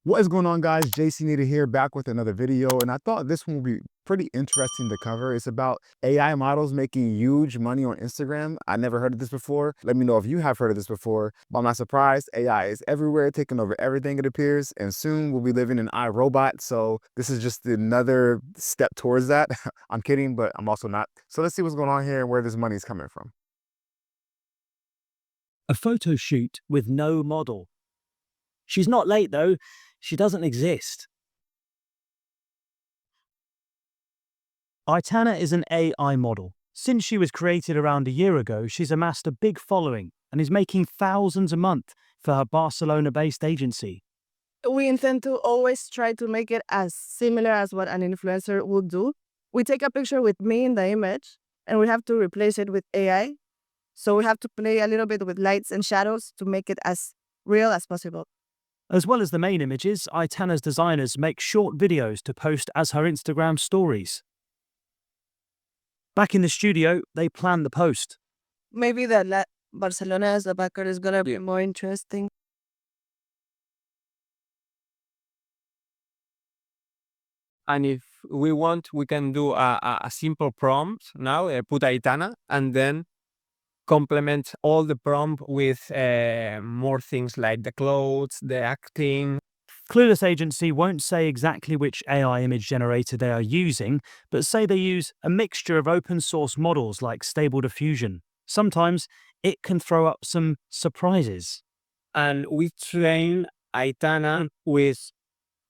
What is going on, guys? JC Nita here, back with another video, and I thought this one would be pretty interesting to cover. It's about AI models making huge money on Instagram. I never heard of this before. Let me know if you have heard of this before, but I'm not surprised. AI is everywhere, taking over everything, it appears, and soon we'll be living in iRobot, so this is just another step towards that. I'm kidding, but I'm also not. So let's see what's going on here and where this money is coming from. A photo shoot with no model. She's not late though, she doesn't exist. Aitana is an AI model. Since she was created around a year ago, she's amassed a big following and is making thousands a month for her Barcelona-based agency. We intend to always try to make it as similar as what an influencer would do. We take a picture with me in the image and we have to replace it with AI. So we have to play a little bit with lights and shadows to make it as real as possible. As well as the main images, Aitana's designers make short videos to post as her Instagram stories. Back in the studio, they plan the post. Maybe Barcelona as the background is gonna be more interesting. And if we want, we can do a simple prompt now, put Aitana, and then complement all the prompt with more things like the clothes, the acting. Clueless Agency won't say exactly which AI image generator they are using, but say they use a mixture of open source models like Stable Diffusion. Sometimes it can throw up some surprises. And we train Aitana with...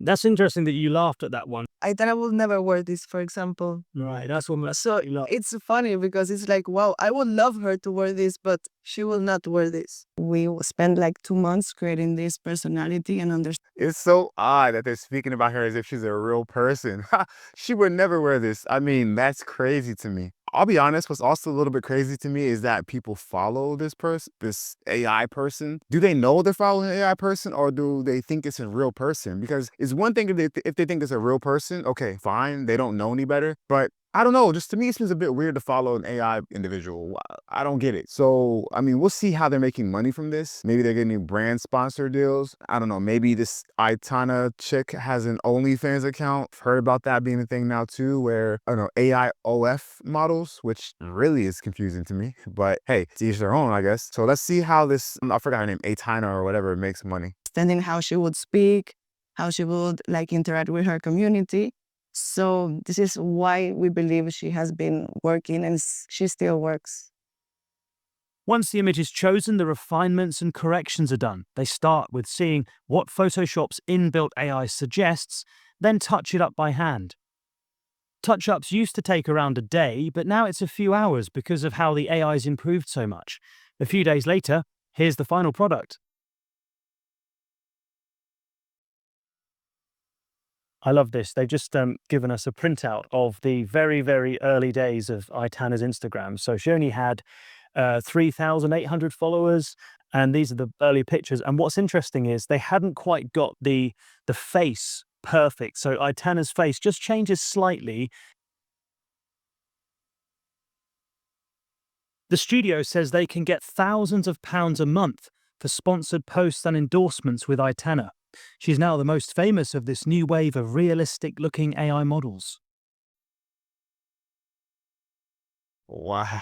That's interesting that you laughed at that one. Aitana will never wear this, for example. Right, that's what... So it's funny because it's like, wow, I would love her to wear this, but she will not wear this. We spent like 2 months creating this personality and understand. It's so odd that they're speaking about her as if she's a real person. She would never wear this. I mean, that's crazy to me. I'll be honest, what's also a little bit crazy to me is that people follow this person, this AI person. Do they know they're following an AI person, or do they think it's a real person? Because it's one thing if they think it's a real person, okay, fine, they don't know any better. But I don't know, just to me it seems a bit weird to follow an AI individual. I don't get it. So, I mean, we'll see how they're making money from this. Maybe they're getting brand sponsor deals. I don't know, maybe this Aitana chick has an OnlyFans account. I've heard about that being a thing now too, where, I don't know, AI OF models, which really is confusing to me. But hey, to each their own, I guess. So let's see how this, I forgot her name, Aitana or whatever, makes money. Understanding how she would speak, how she would like interact with her community. So this is why we believe she has been working and she still works. Once the image is chosen, the refinements and corrections are done. They start with seeing what Photoshop's inbuilt AI suggests, then touch it up by hand. Touch-ups used to take around a day, but now it's a few hours because of how the AI's improved so much. A few days later, here's the final product. I love this. They've just given us a printout of the very, very early days of Aitana's Instagram. So she only had 3,800 followers, and these are the early pictures. And what's interesting is they hadn't quite got the face perfect. So Aitana's face just changes slightly. The studio says they can get thousands of pounds a month for sponsored posts and endorsements with Aitana. She's now the most famous of this new wave of realistic-looking AI models. Wow.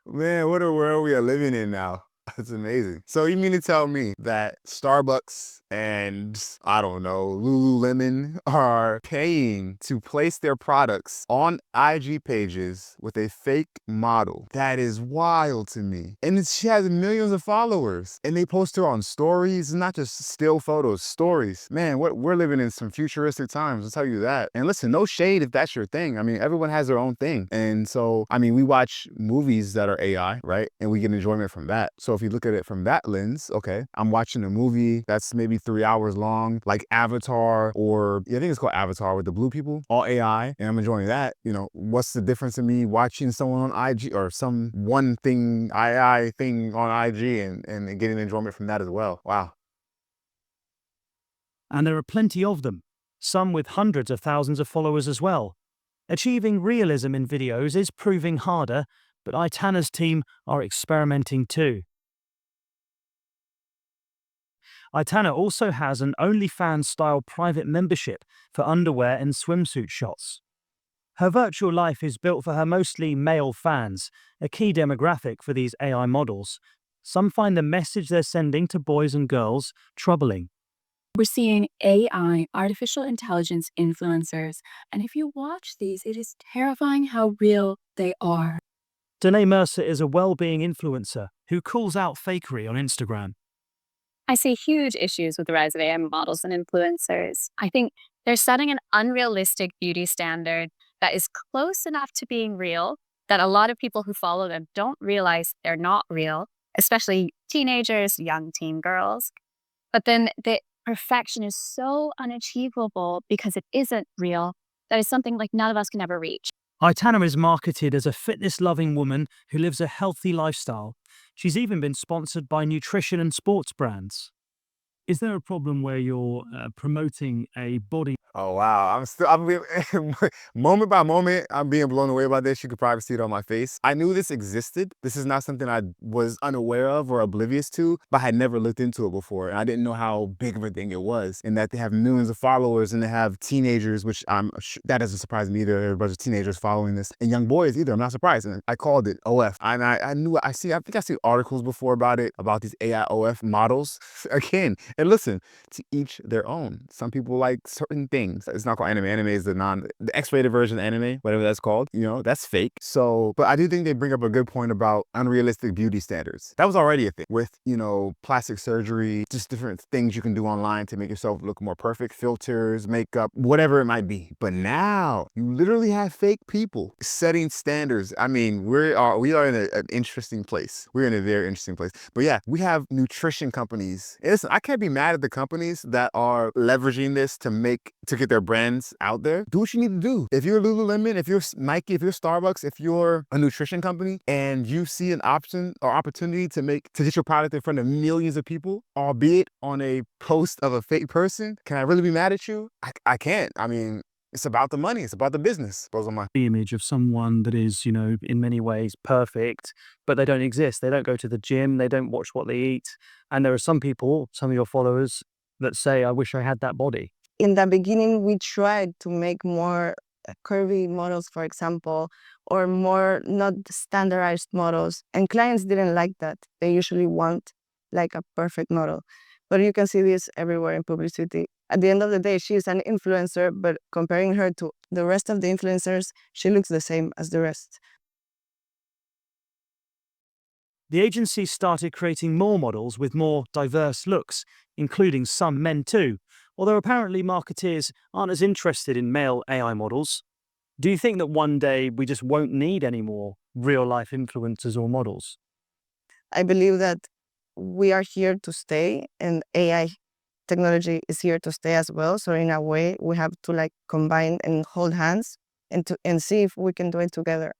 Man, what a world we are living in now. That's amazing. So you mean to tell me that Starbucks and, I don't know, Lululemon are paying to place their products on IG pages with a fake model? That is wild to me. And she has millions of followers, and they post her on stories, not just still photos, stories. Man, we're living in some futuristic times, I'll tell you that. And listen, no shade if that's your thing. I mean, everyone has their own thing. And so, I mean, we watch movies that are AI, right? And we get enjoyment from that. So if you look at it from that lens, okay, I'm watching a movie that's maybe 3 hours long, like Avatar, or I think it's called Avatar with the blue people, all AI, and I'm enjoying that. You know, what's the difference in me watching someone on IG or some one thing, AI thing on IG and getting enjoyment from that as well? Wow. And there are plenty of them, some with hundreds of thousands of followers as well. Achieving realism in videos is proving harder, but Aitana's team are experimenting too. Aitana also has an OnlyFans-style private membership for underwear and swimsuit shots. Her virtual life is built for her mostly male fans, a key demographic for these AI models. Some find the message they're sending to boys and girls troubling. We're seeing AI, artificial intelligence influencers, and if you watch these, it is terrifying how real they are. Danae Mercer is a well-being influencer who calls out fakery on Instagram. I see huge issues with the rise of AI models and influencers. I think they're setting an unrealistic beauty standard that is close enough to being real that a lot of people who follow them don't realize they're not real, especially teenagers, young teen girls. But then the perfection is so unachievable because it isn't real that it's something like none of us can ever reach. Aitana is marketed as a fitness-loving woman who lives a healthy lifestyle. She's even been sponsored by nutrition and sports brands. Is there a problem where you're promoting a body? Oh wow, moment by moment, I'm being blown away by this. You could probably see it on my face. I knew this existed. This is not something I was unaware of or oblivious to, but I had never looked into it before. And I didn't know how big of a thing it was, and that they have millions of followers and they have teenagers, which that doesn't surprise me either. There are a bunch of teenagers following this, and young boys either. I'm not surprised. And I called it OF, and I think I see articles before about it, about these AI OF models. Again, and listen, to each their own. Some people like certain things. It's not called anime. Anime is the X-rated version of anime, whatever that's called. You know, that's fake. So, but I do think they bring up a good point about unrealistic beauty standards. That was already a thing with, you know, plastic surgery, just different things you can do online to make yourself look more perfect, filters, makeup, whatever it might be. But now you literally have fake people setting standards. I mean, we are in an interesting place. We're in a very interesting place. But yeah, we have nutrition companies. And listen, I can't be mad at the companies that are leveraging this to get their brands out there. Do what you need to do. If you're Lululemon, if you're Nike, if you're Starbucks, if you're a nutrition company and you see an option or opportunity to get your product in front of millions of people, albeit on a post of a fake person, can I really be mad at you? I can't. I mean, it's about the money. It's about the business. Those are my image of someone that is, you know, in many ways perfect, but they don't exist. They don't go to the gym. They don't watch what they eat. And there are some people, some of your followers, that say, I wish I had that body. In the beginning, we tried to make more curvy models, for example, or more not standardized models. And clients didn't like that. They usually want like a perfect model. But you can see this everywhere in publicity. At the end of the day, she is an influencer, but comparing her to the rest of the influencers, she looks the same as the rest. The agency started creating more models with more diverse looks, including some men too, although apparently marketeers aren't as interested in male AI models. Do you think that one day we just won't need any more real-life influencers or models? I believe that we are here to stay, and AI technology is here to stay as well. So in a way, we have to like combine and hold hands and see if we can do it together.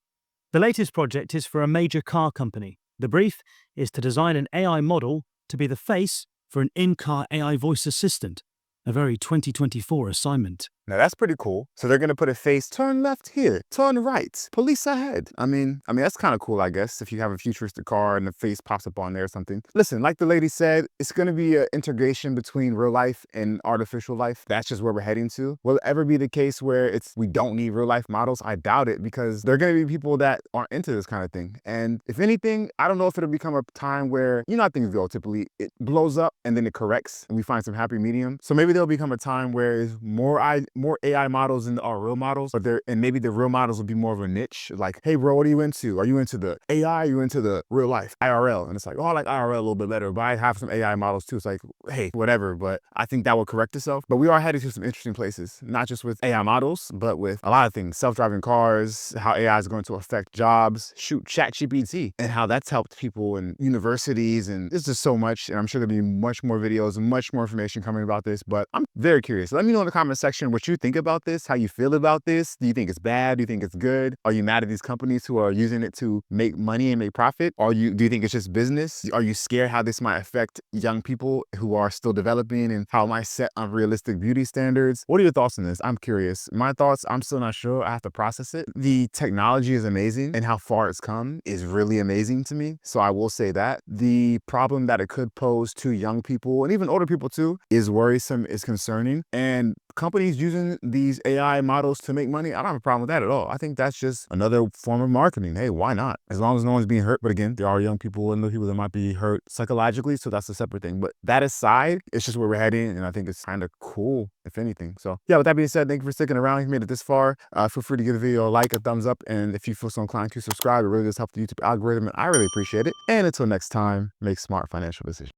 The latest project is for a major car company. The brief is to design an AI model to be the face for an in-car AI voice assistant, a very 2024 assignment. Now that's pretty cool. So they're gonna put a face, turn left here, turn right, police ahead. I mean that's kind of cool, I guess, if you have a futuristic car and the face pops up on there or something. Listen, like the lady said, it's gonna be an integration between real life and artificial life. That's just where we're heading to. Will it ever be the case where we don't need real life models? I doubt it, because there are gonna be people that aren't into this kind of thing. And if anything, I don't know if it'll become a time where, you know how things go, typically it blows up and then it corrects and we find some happy medium. So maybe there'll become a time where it's more AI models than our real models, and maybe the real models will be more of a niche. Like, hey bro, what are you into? Are you into the AI? Are you into the real life IRL? And it's like, oh, I like IRL a little bit better, but I have some AI models too. It's like, hey, whatever. But I think that will correct itself. But we are headed to some interesting places, not just with AI models, but with a lot of things. Self-driving cars, how AI is going to affect jobs, shoot, ChatGPT, and how that's helped people in universities. And there's just so much. And I'm sure there'll be much more videos and much more information coming about this. But I'm very curious. Let me know in the comment section what what you think about this, how you feel about this. Do you think it's bad? Do you think it's good? Are you mad at these companies who are using it to make money and make profit? Do you think it's just business? Are you scared how this might affect young people who are still developing and how it might set unrealistic beauty standards? What are your thoughts on this? I'm curious. My thoughts, I'm still not sure. I have to process it. The technology is amazing and how far it's come is really amazing to me. So I will say that. The problem that it could pose to young people and even older people too is worrisome, is concerning. And companies using these AI models to make money, I don't have a problem with that at all. I think that's just another form of marketing. Hey, why not? As long as no one's being hurt. But again, there are young people and the people that might be hurt psychologically. So that's a separate thing. But that aside, it's just where we're heading. And I think it's kind of cool, if anything. So yeah, with that being said, thank you for sticking around. If you made it this far, feel free to give the video a like, a thumbs up. And if you feel so inclined to subscribe, it really does help the YouTube algorithm. And I really appreciate it. And until next time, make smart financial decisions.